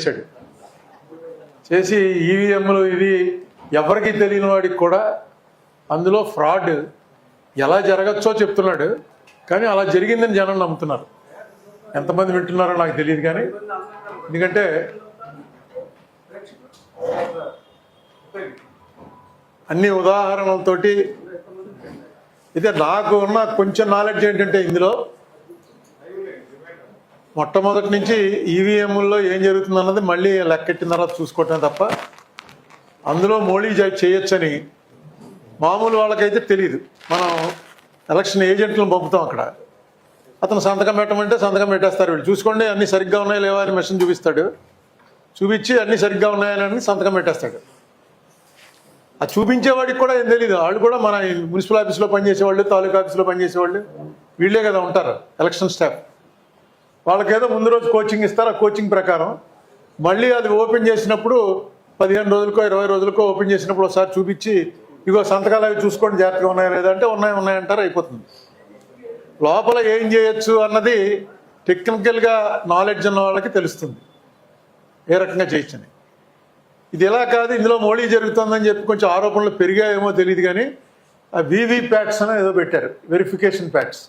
చేశాడు. చేసి ఈవీఎంలు ఇది ఎవరికి తెలియని వాడికి కూడా అందులో ఫ్రాడ్ ఎలా జరగచ్చో చెప్తున్నాడు. కానీ అలా జరిగిందని జనం నమ్ముతున్నారు. ఎంతమంది వింటున్నారో నాకు తెలియదు. కానీ ఎందుకంటే అన్ని ఉదాహరణలతోటి అయితే నాకు ఉన్న కొంచెం నాలెడ్జ్ ఏంటంటే ఇందులో మొట్టమొదటి నుంచి ఈవీఎంల్లో ఏం జరుగుతుంది అన్నది మళ్ళీ లెక్కెట్టిన తర్వాత చూసుకోవటం తప్ప అందులో మోడీ చేయొచ్చని మామూలు వాళ్ళకైతే తెలియదు. మనం ఎలక్షన్ ఏజెంట్లను పంపుతాం. అక్కడ అతను సంతకం పెట్టమంటే సంతకం పెట్టేస్తారు. వీళ్ళు చూసుకోండి అన్నీ సరిగ్గా ఉన్నాయా లేవా అని మెషిన్ చూపిస్తాడు. చూపించి అన్నీ సరిగ్గా ఉన్నాయని సంతకం పెట్టేస్తాడు. ఆ చూపించేవాడికి కూడా ఏం తెలియదు. వాళ్ళు కూడా మన మున్సిపల్ ఆఫీస్లో పనిచేసేవాళ్ళు, తాలూకా ఆఫీస్లో పనిచేసేవాళ్ళు వీళ్ళే కదా ఉంటారు ఎలక్షన్ స్టాఫ్. వాళ్ళకేదో ముందు రోజు కోచింగ్ ఇస్తారు. ఆ కోచింగ్ ప్రకారం మళ్ళీ అది ఓపెన్ చేసినప్పుడు 15 రోజులకో 20 రోజులకో ఓపెన్ చేసినప్పుడు ఒకసారి చూపించి ఇగో సంతకాలు అవి చూసుకోండి జాగ్రత్తగా ఉన్నాయా లేదంటే ఉన్నాయంటారు, అయిపోతుంది. లోపల ఏం చేయొచ్చు అన్నది టెక్నికల్గా నాలెడ్జ్ ఉన్న వాళ్ళకి తెలుస్తుంది ఏ రకంగా చేయొచ్చని. ఇది ఎలా కాదు, ఇందులో మోడీ జరుగుతుందని చెప్పి కొంచెం ఆరోపణలు పెరిగాయేమో తెలియదు. కానీ ఆ వీవీప్యాట్స్ అని ఏదో పెట్టారు, వెరిఫికేషన్ ప్యాట్స్.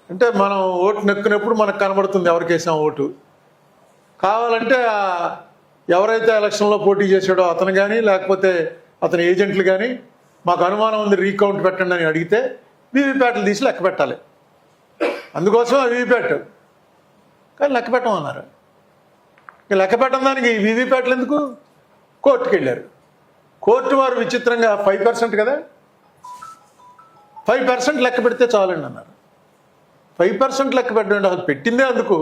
అంటే మనం ఓటు నొక్కినప్పుడు మనకు కనబడుతుంది ఎవరికి వేసాం ఓటు. కావాలంటే ఎవరైతే ఎలక్షన్లో పోటీ చేశాడో అతను కానీ లేకపోతే అతని ఏజెంట్లు కానీ మాకు అనుమానం ఉంది రీకౌంట్ పెట్టండి అని అడిగితే వీవీప్యాట్లు తీసి లెక్క పెట్టాలి. అందుకోసం ఆ వీవీప్యాట్ కానీ లెక్క పెట్టమన్నారు. లెక్క పెట్టడం దానికి వీవీప్యాట్లు ఎందుకు? కోర్టుకు వెళ్ళారు. కోర్టు వారు విచిత్రంగా 5% కదా, 5% లెక్క పెడితే చాలండి అన్నారు. 5% లెక్క పెట్టండి, అసలు పెట్టిందే అందుకు.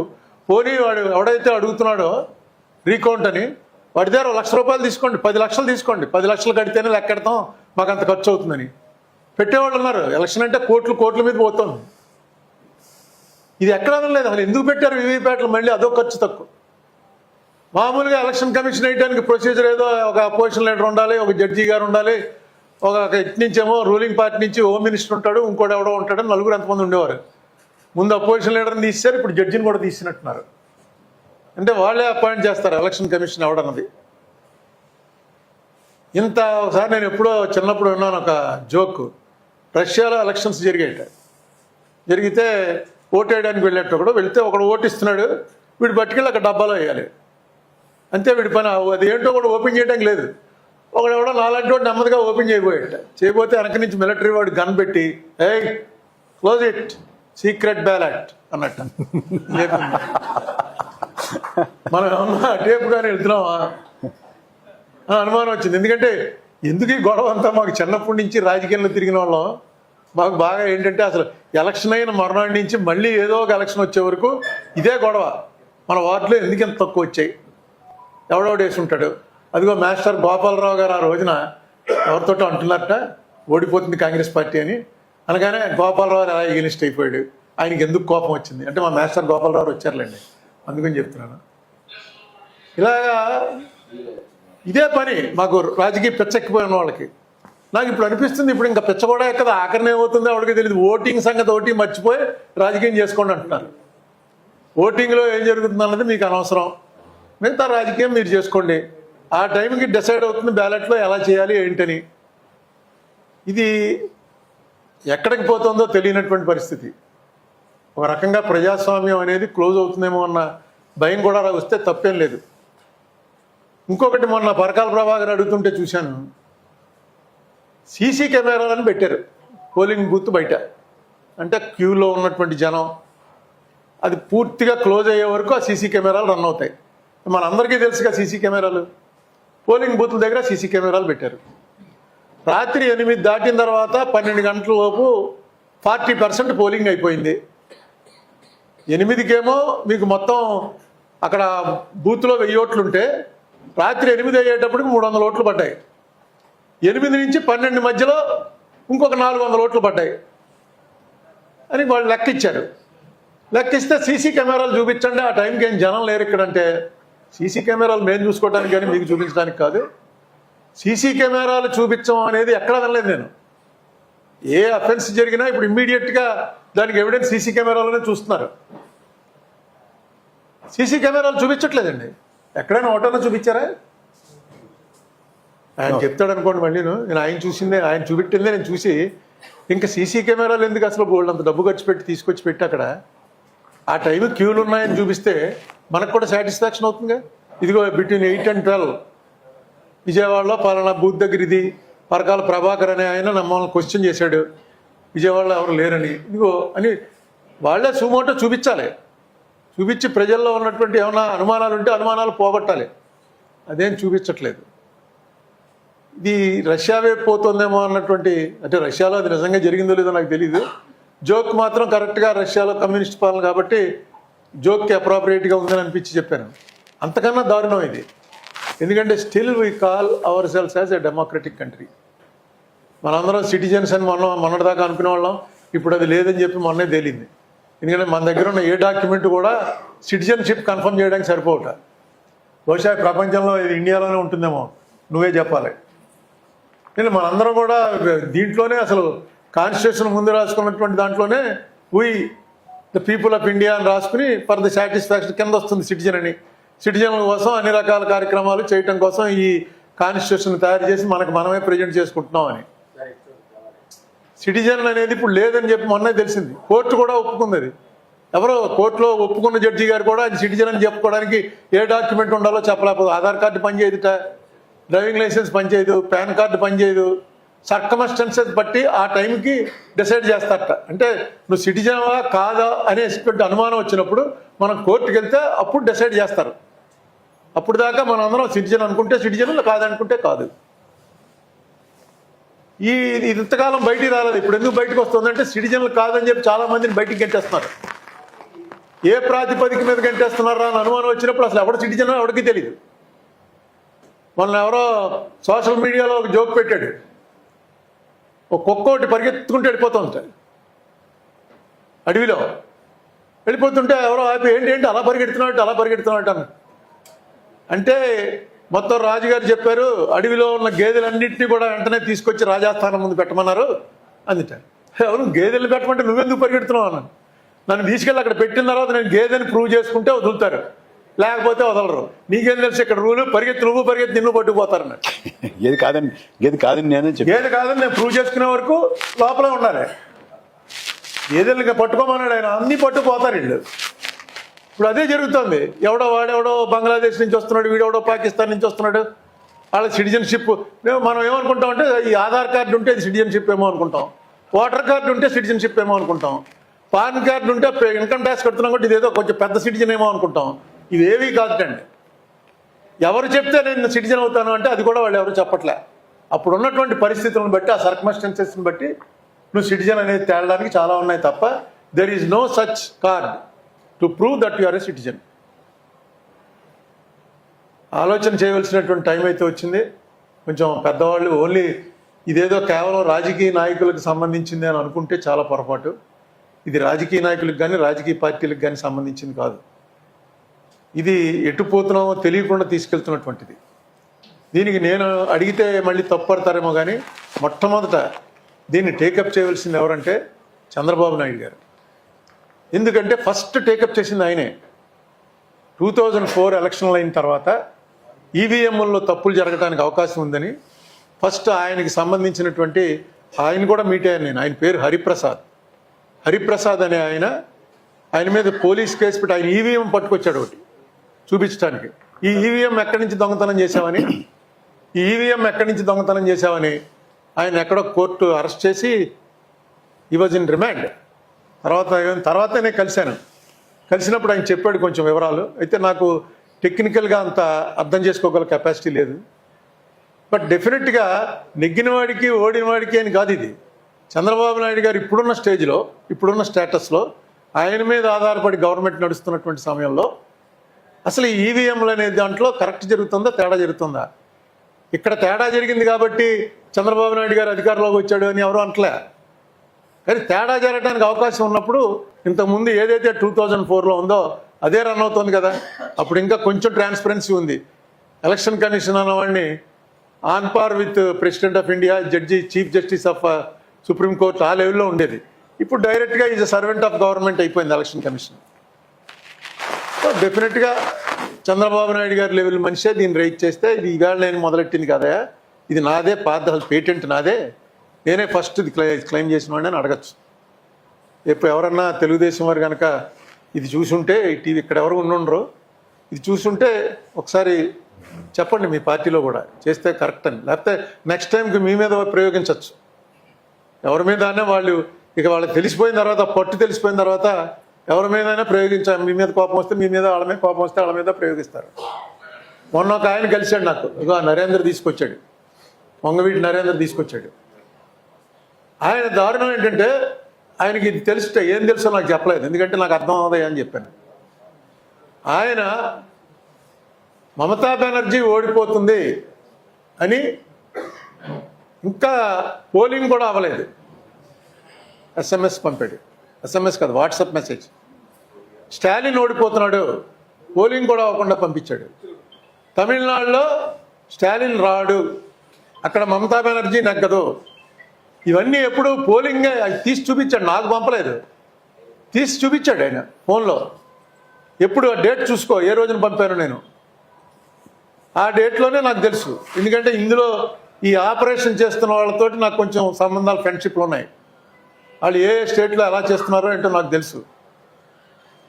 పోనీ వాడు ఎవడైతే అడుగుతున్నాడో రీకౌంట్ అని వాడి దగ్గర 1 లక్ష రూపాయలు తీసుకోండి, 10 లక్షలు తీసుకోండి, 10 లక్షలు కడితేనే లెక్క పెడతాం మాకు అంత ఖర్చు అవుతుందని పెట్టేవాళ్ళు ఉన్నారు. ఎలక్షన్ అంటే కోట్ల మీద పోతుంది. ఇది ఎక్కడ అనలేదు. అసలు ఎందుకు పెట్టారు వీవీప్యాట్లు? మళ్ళీ అదో ఖర్చు తక్కువ. మామూలుగా ఎలక్షన్ కమిషన్ వేయడానికి ప్రొసీజర్ ఏదో ఒక అపోజిషన్ లీడర్ ఉండాలి, ఒక జడ్జి గారు ఉండాలి, ఒక ఇటు నుంచేమో రూలింగ్ పార్టీ నుంచి హోమ్ మినిస్టర్ ఉంటాడు, ఇంకోటి ఎవడో ఉంటాడు, నలుగురు ఎంతమంది ఉండేవారు. ముందు అపోజిషన్ లీడర్ని తీశారు, ఇప్పుడు జడ్జిని కూడా తీసినట్టున్నారు. అంటే వాళ్ళే అపాయింట్ చేస్తారు ఎలక్షన్ కమిషన్ ఎవడన్నది. ఇంత ఒకసారి నేను ఎప్పుడో చిన్నప్పుడు విన్నాను ఒక జోక్. రష్యాలో ఎలక్షన్స్ జరిగితే ఓటు వేయడానికి వెళ్ళేటప్పుడు వెళితే ఒకడు ఓటు ఇస్తున్నాడు, వీడు పట్టుకెళ్ళి అక్కడ డబ్బాలో వేయాలి అంతే. వీడి పని అది ఏంటో కూడా ఓపెన్ చేయడానికి లేదు. ఒకడెవడో నాలాంటి వాడు నెమ్మదిగా ఓపెన్ చేయబోతే వెనక నుంచి మిలిటరీ వాడు గన్ పెట్టి ఏయ్ క్లోజ్ ఇట్ సీక్రెట్ బ్యాలెట్ అన్నట్టు. మనం ఏమన్నా టేపు కానీ వెళ్తున్నామా అనుమానం వచ్చింది. ఎందుకంటే ఎందుకు ఈ గొడవ అంతా మాకు చిన్నప్పటి నుంచి రాజకీయాల్లో తిరిగిన వాళ్ళం మాకు బాగా ఏంటంటే అసలు ఎలక్షన్ అయిన మరునాడు నుంచి మళ్ళీ ఏదో ఒక ఎలక్షన్ వచ్చే వరకు ఇదే గొడవ. మన వార్డులో ఎందుకు ఎంత తక్కువ వచ్చాయి, ఎవడోడు వేసి ఉంటాడు. అదిగో మాస్టర్ గోపాలరావు గారు ఆ రోజున ఎవరితోటో అంటున్నారట ఓడిపోతుంది కాంగ్రెస్ పార్టీ అని. అనగానే గోపాలరావు అలా ఎగనిస్ట్ అయిపోయాడు. ఆయనకి ఎందుకు కోపం వచ్చింది అంటే మా మాస్టర్ గోపాలరావు వచ్చారులేండి అందుకని చెప్తున్నాను. ఇలాగా ఇదే పని మాకు రాజకీయ పిచ్చెక్కిపోయిన వాళ్ళకి. నాకు ఇప్పుడు అనిపిస్తుంది ఇప్పుడు ఇంకా పిచ్చ కూడా ఎక్కదా, ఆఖరిని ఏమవుతుందో ఎవరికి తెలియదు. ఓటింగ్ సంగతి ఒకటి మర్చిపోయి రాజకీయం చేసుకోండి అంటున్నారు. ఓటింగ్లో ఏం జరుగుతుంది అన్నది మీకు అనవసరం, మిగతా రాజకీయం మీరు చేసుకోండి. ఆ టైంకి డిసైడ్ అవుతుంది బ్యాలెట్లో ఎలా చేయాలి ఏంటని. ఇది ఎక్కడికి పోతుందో తెలియనటువంటి పరిస్థితి. ఒక రకంగా ప్రజాస్వామ్యం అనేది క్లోజ్ అవుతుందేమో అన్న భయం కూడా వస్తే తప్పేం లేదు. ఇంకొకటి మొన్న పరకాల ప్రభాకర్ అడుగుతుంటే చూశాను, సీసీ కెమెరాలను పెట్టారు పోలింగ్ బూత్ బయట. అంటే క్యూలో ఉన్నటువంటి జనం అది పూర్తిగా క్లోజ్ అయ్యే వరకు ఆ సీసీ కెమెరాలు రన్ అవుతాయి. మనందరికీ తెలుసుగా సీసీ కెమెరాలు. పోలింగ్ బూత్ల దగ్గర సీసీ కెమెరాలు పెట్టారు. రాత్రి 8 దాటిన తర్వాత 12 గంటల లోపు 40% పోలింగ్ అయిపోయింది. 8కేమో మీకు మొత్తం అక్కడ బూత్లో 1000 ఓట్లు ఉంటే రాత్రి 8 అయ్యేటప్పటికి 300 ఓట్లు పడ్డాయి. 8 నుంచి 12 మధ్యలో ఇంకొక 400 ఓట్లు పడ్డాయి అని వాళ్ళు లెక్కిచ్చారు. లెక్కిస్తే సీసీ కెమెరాలు చూపించండి, ఆ టైంకి ఏం జనం లేరు ఇక్కడంటే. సీసీ కెమెరాలు మేము చూసుకోవడానికి కానీ మీకు చూపించడానికి కాదు. సీసీ కెమెరాలు చూపించడం అనేది ఎక్కడ వినలేదు నేను. ఏ అఫెన్స్ జరిగినా ఇప్పుడు ఇమ్మీడియట్గా దానికి ఎవిడెన్స్ సీసీ కెమెరాలోనే చూస్తున్నారు. సీసీ కెమెరాలు చూపించట్లేదండి. ఎక్కడైనా ఒకటన్నా చూపించారా? ఆయన చెప్తాడు అనుకోండి మళ్ళీ, నేను ఆయన చూసిందే, ఆయన చూపెట్టిందే నేను చూసి ఇంకా సీసీ కెమెరాలు ఎందుకు అసలు బోల్డ్ అంత డబ్బు ఖర్చు పెట్టి తీసుకొచ్చి పెట్టి అక్కడ ఆ టైం క్యూలు ఉన్నాయని చూపిస్తే మనకు కూడా సాటిస్ఫాక్షన్ అవుతుందిగా. ఇదిగో బిట్వీన్ 8 and 12 విజయవాడలో పలానా బూత్ దగ్గర ఇది పరకాల ప్రభాకర్ అనే ఆయన మమ్మల్ని క్వశ్చన్ చేశాడు, విజయవాడలో ఎవరు లేరని, ఇదిగో అని వాళ్ళే సుమోటో చూపించాలి. చూపించి ప్రజల్లో ఉన్నటువంటి ఏమైనా అనుమానాలు ఉంటే అనుమానాలు పోగొట్టాలి. అదేం చూపించట్లేదు. ఇది రష్యా వైపు పోతుందేమో అన్నటువంటి, అంటే రష్యాలో అది నిజంగా జరిగిందో లేదో నాకు తెలీదు. జోక్ మాత్రం కరెక్ట్గా రష్యాలో కమ్యూనిస్ట్ పాలన కాబట్టి జోక్కి అప్రాపరియేట్గా ఉందని అనిపించి చెప్పాను. అంతకన్నా దారుణం ఇది. ఎందుకంటే still we call ourselves as a democratic country. మనందరం సిటిజన్స్ అని మొన్నటిదాకా అనుకునే వాళ్ళం, ఇప్పుడు అది లేదని చెప్పి మొన్నే తేలింది. ఎందుకంటే మన దగ్గర ఉన్న ఏ డాక్యుమెంట్ కూడా సిటిజన్షిప్ కన్ఫర్మ్ చేయడానికి సరిపోవట. బహుశా ప్రపంచంలో ఇది ఇండియాలోనే ఉంటుందేమో, నువ్వే చెప్పాలి. నేను మనందరం కూడా దీంట్లోనే అసలు కాన్స్టిట్యూషన్ ముందు రాసుకున్నటువంటి దాంట్లోనే we the people of India అని రాసుకుని ఫర్ ది సాటిస్ఫాక్షన్ కింద వస్తుంది సిటిజన్ అని. సిటిజన్ల కోసం అన్ని రకాల కార్యక్రమాలు చేయటం కోసం ఈ కాన్స్టిట్యూషన్ తయారు చేసి మనకు మనమే ప్రజెంట్ చేసుకుంటున్నాం అని. సిటిజన్ అనేది ఇప్పుడు లేదని చెప్పి మొన్నే తెలిసింది. కోర్టు కూడా ఒప్పుకుంది. అది ఎవరో కోర్టులో ఒప్పుకున్న జడ్జి గారు కూడా అది సిటిజన్ అని చెప్పుకోవడానికి ఏ డాక్యుమెంట్ ఉండాలో చెప్పలేకపోతే ఆధార్ కార్డు పనిచేయదుట, డ్రైవింగ్ లైసెన్స్ పనిచేయదు, పాన్ కార్డు పనిచేయదు. సర్కమస్టెన్సెస్ బట్టి ఆ టైంకి డిసైడ్ చేస్తారట. అంటే నువ్వు సిటిజన్వా కాదా అనేటువంటి అనుమానం వచ్చినప్పుడు మనం కోర్టుకి వెళ్తే అప్పుడు డిసైడ్ చేస్తారు. అప్పుడు దాకా మనం అందరం సిటిజన్ అనుకుంటే సిటిజన్, కాదనుకుంటే కాదు. ఇంతకాలం బయటికి రాలేదు. ఇప్పుడు ఎందుకు బయటకు వస్తుందంటే సిటిజన్లు కాదని చెప్పి చాలా మందిని బయటికి గంటేస్తున్నారు. ఏ ప్రాతిపదిక మీద గంటేస్తున్నారా అని అనుమానం వచ్చినప్పుడు అసలు ఎవడు సిటిజన్ ఎవరికి తెలియదు. మొన్న ఎవరో సోషల్ మీడియాలో ఒక జోక్ పెట్టాడు, ఒక కుక్క ఒకటి పరిగెత్తుకుంటూ వెళ్ళిపోతుంది అడవిలో. వెళ్ళిపోతుంటే ఎవరో ఆపి ఏంటి అలా పరిగెడుతున్నాడు అన్న. అంటే మొత్తం రాజుగారు చెప్పారు, అడవిలో ఉన్న గేదెలన్నింటినీ కూడా వెంటనే తీసుకొచ్చి రాజాస్థానం ముందు పెట్టమన్నారు అందుట. ఎవరు గేదెలు పెట్టమంటే నువ్వెందుకు పరిగెడుతున్నావు అన్నాను. నన్ను తీసుకెళ్ళి అక్కడ పెట్టిన తర్వాత నేను గేదెని ప్రూవ్ చేసుకుంటే వదులుతారు, లేకపోతే వదలరు. నీకేం తెలుసు ఇక్కడ రూలు, నువ్వు పరిగెత్తి నిన్ను పట్టుకుపోతారన్న. గేదె కాదని గేదె కాదని నేను ప్రూవ్ చేసుకునే వరకు లోపలే ఉండాలి. గేదెలు పట్టుకోమన్నాడు ఆయన, అన్నీ పట్టుకుపోతారు వీళ్ళు. ఇప్పుడు అదే జరుగుతుంది. వాడెవడో బంగ్లాదేశ్ నుంచి వస్తున్నాడు, వీడెవడో పాకిస్తాన్ నుంచి వస్తున్నాడు. వాళ్ళ సిటిజన్షిప్ మనం ఏమనుకుంటాం అంటే ఈ ఆధార్ కార్డు ఉంటే ఇది సిటిజన్షిప్ ఏమో అనుకుంటాం, ఓటర్ కార్డు ఉంటే సిటిజన్షిప్ ఏమో అనుకుంటాం, పాన్ కార్డు ఉంటే ఇన్కమ్ ట్యాక్స్ కడుతున్నాం కాబట్టి ఇదేదో కొంచెం పెద్ద సిటిజన్ ఏమో అనుకుంటాం. ఇవేవీ కాదుటండి. ఎవరు చెప్తే నేను సిటిజన్ అవుతాను అంటే అది కూడా వాళ్ళు ఎవరు చెప్పట్లే. అప్పుడు ఉన్నటువంటి పరిస్థితులను బట్టి, ఆ సర్కమ్స్టెన్సెస్ని బట్టి నువ్వు సిటిజన్ అనేది తేలడానికి చాలా ఉన్నాయి తప్ప there is no such card to prove that you are a citizen. ఆలోచన చేయవలసినటువంటి టైం అయితే వచ్చింది. కొంచెం పెద్దవాళ్ళు ఓన్లీ ఇదేదో కేవలం రాజకీయ నాయకులకు సంబంధించింది అని అనుకుంటే చాలా పొరపాటు. ఇది రాజకీయ నాయకులకు కానీ రాజకీయ పార్టీలకు కానీ సంబంధించింది కాదు. ఇది ఎటు పోతున్నామో తెలియకుండా తీసుకెళ్తున్నటువంటిది. దీనికి నేను అడిగితే మళ్ళీ తప్పుపడతారేమో కానీ మొట్టమొదట దీన్ని టేకప్ చేయవలసింది ఎవరంటే చంద్రబాబు నాయుడు గారు. ఎందుకంటే ఫస్ట్ టేకప్ చేసింది ఆయనే. 2004 ఎలక్షన్లు అయిన తర్వాత ఈవీఎంల్లో తప్పులు జరగడానికి అవకాశం ఉందని ఫస్ట్ ఆయనకి సంబంధించినటువంటి ఆయన కూడా మీట్ అయ్యాను నేను. ఆయన పేరు హరిప్రసాద్ అనే ఆయన మీద పోలీస్ కేసు పెట్టి ఆయన ఈవీఎం పట్టుకొచ్చాడు ఒకటి చూపించడానికి. ఈ ఈవీఎం ఎక్కడి నుంచి దొంగతనం చేశావని ఆయన ఎక్కడో కోర్టు అరెస్ట్ చేసి ఈ వాజ్ ఇన్ రిమాండ్. తర్వాత నేను కలిసినప్పుడు ఆయన చెప్పాడు కొంచెం వివరాలు. అయితే నాకు టెక్నికల్గా అంత అర్థం చేసుకోగల కెపాసిటీ లేదు. బట్ డెఫినెట్గా నెగ్గిన వాడికి ఓడిన వాడికి అని కాదు ఇది. చంద్రబాబు నాయుడు గారు ఇప్పుడున్న స్టేజ్లో, ఇప్పుడున్న స్టేటస్లో ఆయన మీద ఆధారపడి గవర్నమెంట్ నడుస్తున్నటువంటి సమయంలో అసలు ఈ ఈవీఎంలు అనే దాంట్లో కరెక్ట్ జరుగుతుందా, తేడా జరుగుతుందా? ఇక్కడ తేడా జరిగింది కాబట్టి చంద్రబాబు నాయుడు గారు అధికారంలోకి వచ్చాడు అని ఎవరు అంటలే. కానీ తేడా జరగడానికి అవకాశం ఉన్నప్పుడు ఇంతకుముందు ఏదైతే 2004లో ఉందో అదే రన్ అవుతుంది కదా. అప్పుడు ఇంకా కొంచెం ట్రాన్స్పరెన్సీ ఉంది. ఎలక్షన్ కమిషన్ అన్నవాడిని on par with president of India, chief justice of supreme court ఆ లెవెల్లో ఉండేది. ఇప్పుడు డైరెక్ట్గా is a servant of government అయిపోయింది ఎలక్షన్ కమిషన్. సో డెఫినెట్గా చంద్రబాబు నాయుడు గారి లెవెల్ మనిషే దీన్ని రైట్ చేస్తే ఇది ఈవేళ నేను మొదలెట్టింది కదా, ఇది నాదే, అసలు పేటెంట్ నాదే, నేనే ఫస్ట్ ఇది క్లెయిమ్ చేసిన వాడిని అని అడగచ్చు. ఇప్పుడు ఎవరన్నా తెలుగుదేశం వారు కనుక ఇది చూసుంటే, ఈ టీవీ ఇక్కడ ఎవరు ఉండుండ్రో, ఇది చూసుంటే ఒకసారి చెప్పండి మీ పార్టీలో కూడా చేస్తే కరెక్ట్ అని. లేకపోతే నెక్స్ట్ టైంకి మీ మీద ప్రయోగించవచ్చు. ఎవరి మీద అయినా వాళ్ళు ఇక వాళ్ళకి తెలిసిపోయిన తర్వాత, పట్టు తెలిసిపోయిన తర్వాత ఎవరి మీదైనా ప్రయోగించాలి. మీ మీద కోపం వస్తే మీ మీద, వాళ్ళ మీద కోపం వస్తే వాళ్ళ మీద ప్రయోగిస్తారు. మొన్న ఒక ఆయన కలిశాడు నాకు, ఇక నరేంద్ర తీసుకొచ్చాడు, వంగవీటి నరేంద్ర తీసుకొచ్చాడు. ఆయన దారుణం ఏంటంటే ఆయనకి ఇది తెలుసుట, ఏం తెలుసో నాకు చెప్పలేదు, ఎందుకంటే నాకు అర్థం అవుతాయి అని చెప్పాను. ఆయన మమతా బెనర్జీ ఓడిపోతుంది అని ఇంకా పోలింగ్ కూడా అవ్వలేదు, ఎస్ఎంఎస్ పంపాడు. ఎస్ఎంఎస్ కాదు, వాట్సాప్ మెసేజ్. స్టాలిన్ ఓడిపోతున్నాడు, పోలింగ్ కూడా అవ్వకుండా పంపించాడు. తమిళనాడులో స్టాలిన్ రాడు, అక్కడ మమతా బెనర్జీ నెగ్గదు. ఇవన్నీ ఎప్పుడు పోలింగ్ తీసి చూపించాడు, నాకు పంపలేదు, తీసి చూపించాడు ఆయన ఫోన్లో. ఎప్పుడు ఆ డేట్ చూసుకో, ఏ రోజున పంపాను నేను, ఆ డేట్లోనే నాకు తెలుసు. ఎందుకంటే ఇందులో ఈ ఆపరేషన్ చేస్తున్న వాళ్ళతోటి నాకు కొంచెం సంబంధాలు, ఫ్రెండ్షిప్లు ఉన్నాయి. వాళ్ళు ఏ స్టేట్లో ఎలా చేస్తున్నారో ఏంటో నాకు తెలుసు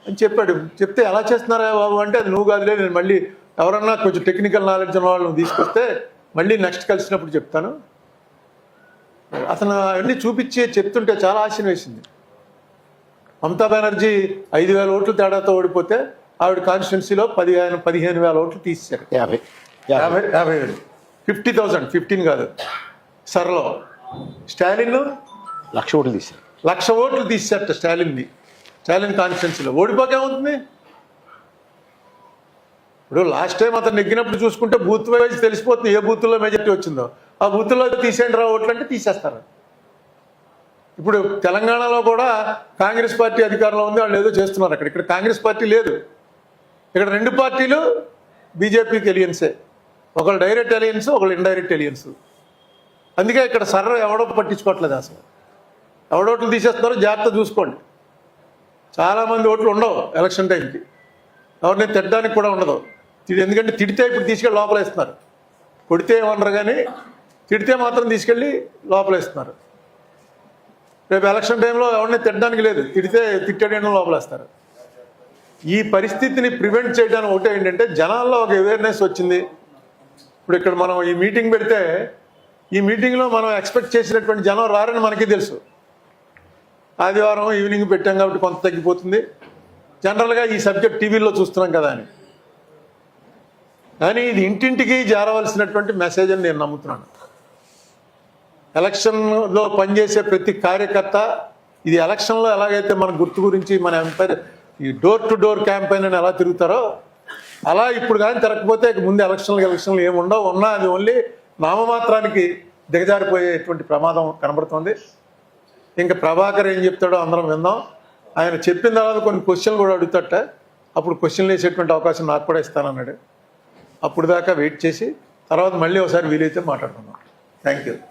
అని చెప్పాడు. చెప్తే ఎలా చేస్తున్నారా బాబు అంటే, అది నువ్వు కాదులే, నేను మళ్ళీ ఎవరన్నా కొంచెం టెక్నికల్ నాలెడ్జ్ ఉన్న వాళ్ళని తీసుకొస్తే మళ్ళీ నెక్స్ట్ కలిసినప్పుడు చెప్తాను. అతను అవన్నీ చూపించి చెప్తుంటే చాలా ఆశయం వేసింది. మమతా బెనర్జీ 5,000 ఓట్లు తేడాతో ఓడిపోతే ఆవిడ కాన్స్టిట్యున్సీలో 15,000 ఓట్లు తీసేశారు. 50,000 50,000, 15 కాదు. సర్లో స్టాలిన్ 1,00,000 ఓట్లు తీశారు. 1,00,000 ఓట్లు తీసేట స్టాలిన్ కాన్స్టిట్యున్సీలో. ఓడిపోకేమవుతుంది? ఇప్పుడు లాస్ట్ టైం అతను నెగ్గినప్పుడు చూసుకుంటే బూత్ వైజ్ తెలిసిపోతుంది ఏ బూత్లో మెజార్టీ వచ్చిందో. ఆ బూత్లో తీసేయండి రా ఓట్లు అంటే తీసేస్తారు. ఇప్పుడు తెలంగాణలో కూడా కాంగ్రెస్ పార్టీ అధికారంలో ఉంది, వాళ్ళు ఏదో చేస్తున్నారు అక్కడ. ఇక్కడ కాంగ్రెస్ పార్టీ లేదు, ఇక్కడ 2 పార్టీలు బీజేపీకి ఎలియన్సే. ఒకళ్ళు డైరెక్ట్ ఎలియన్స్, ఒకళ్ళు ఇండైరెక్ట్ ఎలియన్స్. అందుకే ఇక్కడ సర్ర ఎవడో పట్టించుకోవట్లేదు అసలు. ఎవడోట్లు తీసేస్తున్నారో జాగ్రత్త చూసుకోండి. చాలామంది ఓట్లు ఉండవు ఎలక్షన్ టైంకి, ఎవరిని తిట్టడానికి కూడా ఉండదు. ఎందుకంటే తిడితే ఇప్పుడు తీసుకెళ్ళి లోపలేస్తున్నారు. కొడితే ఏమన్నారు కానీ తిడితే మాత్రం తీసుకెళ్ళి లోపలేస్తున్నారు. రేపు ఎలక్షన్ టైంలో ఎవరిని తిట్టడానికి లేదు, తిట్టేయడం లోపలేస్తారు. ఈ పరిస్థితిని ప్రివెంట్ చేయడానికి ఒకటే ఏంటంటే, జనాల్లో ఒక అవేర్నెస్ వచ్చింది. ఇప్పుడు ఇక్కడ మనం ఈ మీటింగ్ పెడితే, ఈ మీటింగ్లో మనం ఎక్స్పెక్ట్ చేసినటువంటి జనం రారని మనకి తెలుసు. ఆదివారం ఈవినింగ్ పెట్టాం కాబట్టి కొంత తగ్గిపోతుంది. జనరల్గా ఈ సబ్జెక్ట్ టీవీలో చూస్తున్నాం కదా అని. కానీ ఇది ఇంటింటికి చేరవలసినటువంటి మెసేజ్ అని నేను నమ్ముతున్నాను. ఎలక్షన్లో పనిచేసే ప్రతి కార్యకర్త, ఇది ఎలక్షన్లో ఎలాగైతే మన గుర్తు గురించి, మన ఎంపైర్ ఈ డోర్ టు డోర్ క్యాంపెయిన్ అని ఎలా తిరుగుతారో, అలా ఇప్పుడు కానీ తిరగకపోతే ముందు ఎలక్షన్లు ఏముండవు. ఉన్నా అది ఓన్లీ నామమాత్రానికి దిగజారిపోయేటువంటి ప్రమాదం కనబడుతుంది. ఇంకా ప్రభాకర్ ఏం చెప్తాడో అందరం విందాం. ఆయన చెప్పిన తర్వాత కొన్ని క్వశ్చన్లు కూడా అడుగుతాట, అప్పుడు క్వశ్చన్లు వేసేటువంటి అవకాశం నాకు కూడా ఇస్తానన్నాడు. అప్పుడు దాకా వెయిట్ చేసి తర్వాత మళ్ళీ ఒకసారి వీలైతే మాట్లాడుకుందాం. Thank you.